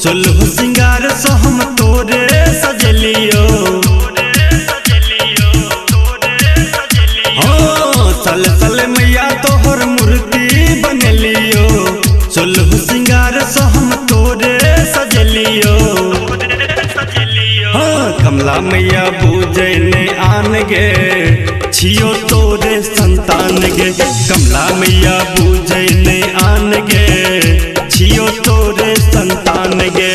सोलह सिंगार सो हम तोरे सजलियो। सल सल मैया तोहर मूर्ति बनलियो। सोलह सिंगार सो हम तोरे सजलियो। कमला मैया पूजे ने आन गे छियो तोरे संतान गे। कमला मैया पूजे ने आन गे छियो तोरे संतान गे।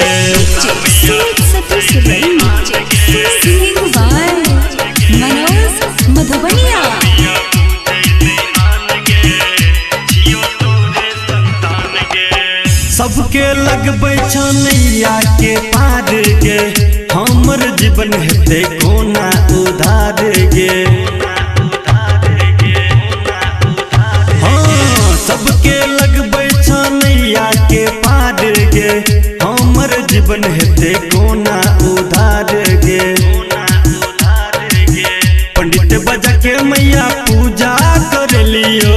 सबके लगबै छनैया के पार गे हमर जीवन हेते कोना उधार गे। हाँ सबके लगबै छनैया के पार गे हमर जीवन हेते कोना उधार गे। पंडित बजा के मैया पूजा कर लियो।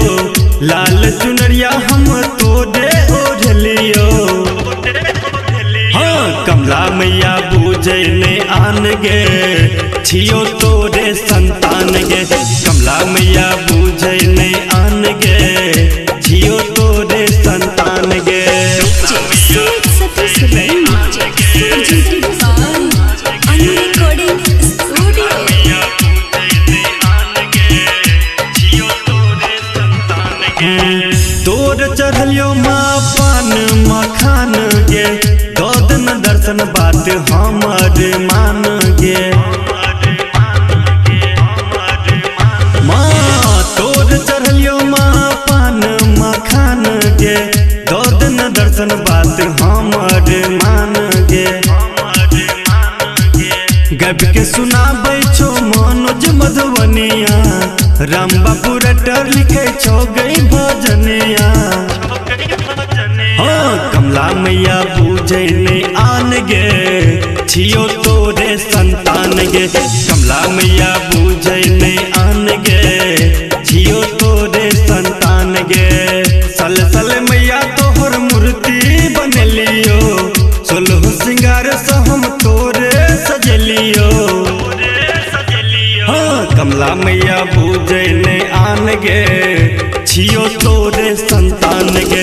लाल चुनरिया हम तोरे ओढ़लियो। हाँ कमला मैया पूजे ने आन गे छियो तोरे संतान गे। कमला मैया पूजे ने आन गे छियो तोरे संतान गे। तोर चढ़लियो माँ पान मखान गे दन दर्शन बात हमर मान गे। माँ तोर चढ़लियो माँ पान मखान गे दन दर्शन बात हमर मान गे। गब के सुनाबै छो मनोज मधुबनिया। राम बाबू रटर लिखे छो गई भजनिया। हाँ कमला मैया पूजे ने आन गे छियो तोरे संतान गे। कमला मैया पूजे ने आन गे छियो तोरे संतान गे। सल सल मैया तोहर मूर्ति बनलियो। सोलह सिंगार सो हम तोरे सजलियो। हाँ कमला मैया पूजे ने आन गे छियो तोरे संतान गे।